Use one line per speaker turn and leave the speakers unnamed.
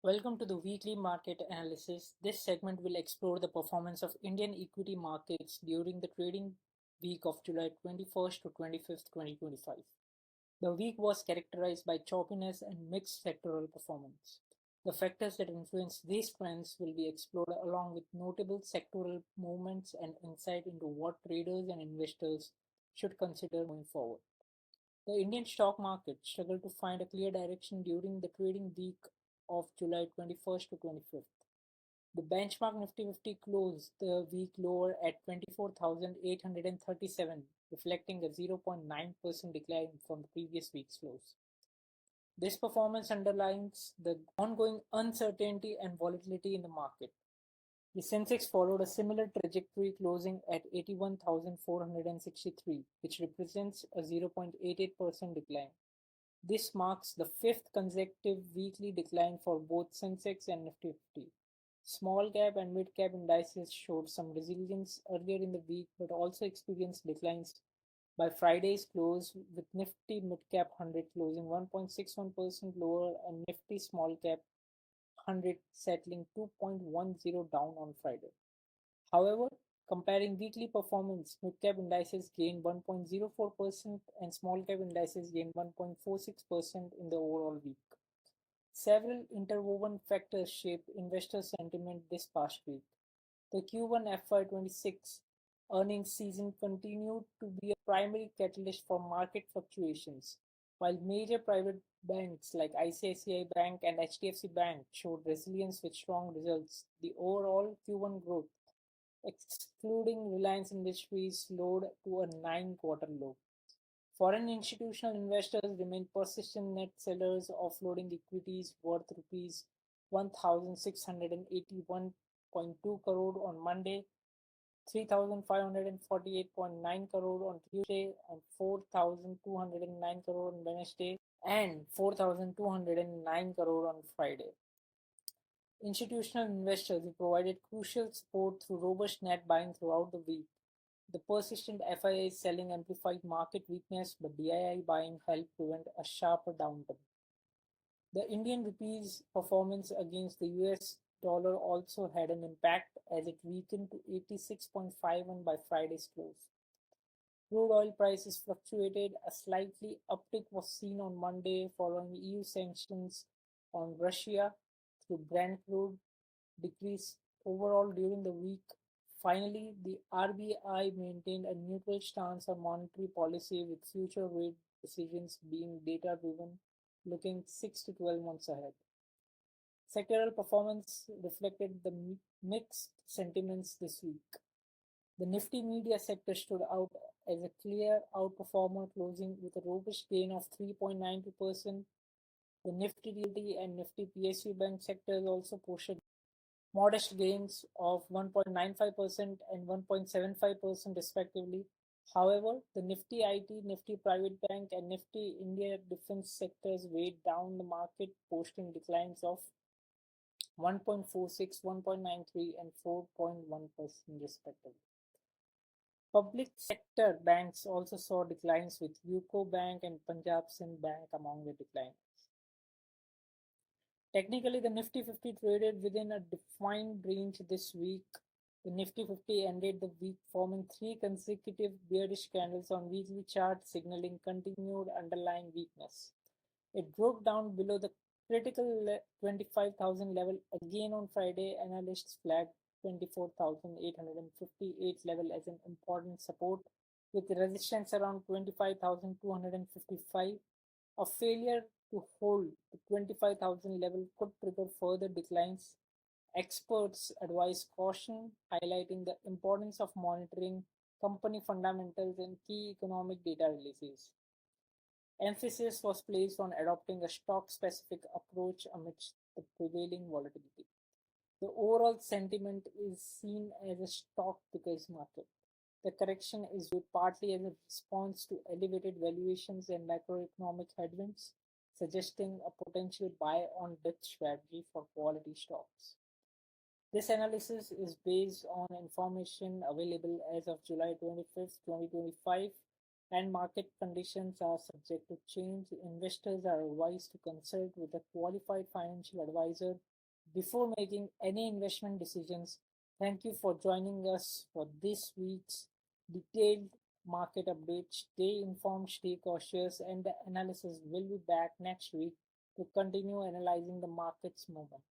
Welcome to the weekly market analysis. This segment will explore the performance of Indian equity markets during the trading week of July 21st to 25th, 2025. The week was characterized by choppiness and mixed sectoral performance. The factors that influence these trends will be explored along with notable sectoral movements and insight into what traders and investors should consider moving forward. The Indian stock market struggled to find a clear direction during the trading week of July 21st to 25th. The benchmark Nifty 50 closed the week lower at 24,837, reflecting a 0.9% decline from the previous week's close. This performance underlines the ongoing uncertainty and volatility in the market. The Sensex followed a similar trajectory, closing at 81,463, which represents a 0.88% decline. This marks the fifth consecutive weekly decline for both Sensex and Nifty 50. Small cap and mid cap indices showed some resilience earlier in the week but also experienced declines by Friday's close, with Nifty Mid Cap 100 closing 1.61% lower and Nifty Small Cap 100 settling 2.10 down on Friday. However, comparing weekly performance, mid-cap indices gained 1.04% and small-cap indices gained 1.46% in the overall week. Several interwoven factors shaped investor sentiment this past week. The Q1 FY26 earnings season continued to be a primary catalyst for market fluctuations, while major private banks like ICICI Bank and HDFC Bank showed resilience with strong results. The overall Q1 growth, excluding Reliance Industries, slowed to a 9-quarter low. Foreign institutional investors remain persistent net sellers, offloading equities worth rupees 1,681.2 crore on Monday, 3,548.9 crore on Tuesday, and 4,209 crore on Wednesday, and 4,209 crore on Friday. Institutional investors who provided crucial support through robust net buying throughout the week. The persistent FII selling amplified market weakness, but DII buying helped prevent a sharper downturn. The Indian rupee's performance against the US dollar also had an impact as it weakened to 86.51 by Friday's close. Crude oil prices fluctuated. A slightly uptick was seen on Monday following EU sanctions on Russia through Brent crude decrease overall during the week. Finally, the RBI maintained a neutral stance on monetary policy with future rate decisions being data driven, looking 6 to 12 months ahead. Sectoral performance reflected the mixed sentiments this week. The Nifty media sector stood out as a clear outperformer, closing with a robust gain of 3.92%. The Nifty Realty and Nifty PSU Bank sectors also posted modest gains of 1.95% and 1.75% respectively. However, the Nifty IT, Nifty Private Bank, and Nifty India defense sectors weighed down the market, posting declines of 1.46, 1.93, and 4.1% respectively. Public sector banks also saw declines, with UCO Bank and Punjab Sind Bank among the decliners. Technically, the Nifty 50 traded within a defined range this week. The Nifty 50 ended the week forming three consecutive bearish candles on weekly chart, signaling continued underlying weakness. It broke down below the critical 25,000 level again on Friday. Analysts flagged 24,858 level as an important support, with resistance around 25,255. A failure to hold the 25,000 level could trigger further declines. Experts advise caution, highlighting the importance of monitoring company fundamentals and key economic data releases. Emphasis was placed on adopting a stock-specific approach amidst the prevailing volatility. The overall sentiment is seen as a stock pickers market. The correction is viewed partly as a response to elevated valuations and macroeconomic headwinds, suggesting a potential buy on dip strategy for quality stocks. This analysis is based on information available as of July 25th, 2025, and market conditions are subject to change. Investors are advised to consult with a qualified financial advisor before making any investment decisions. Thank you for joining us for this week's detailed market update. Stay informed, stay cautious, and the analysis will be back next week to continue analyzing the market's movement.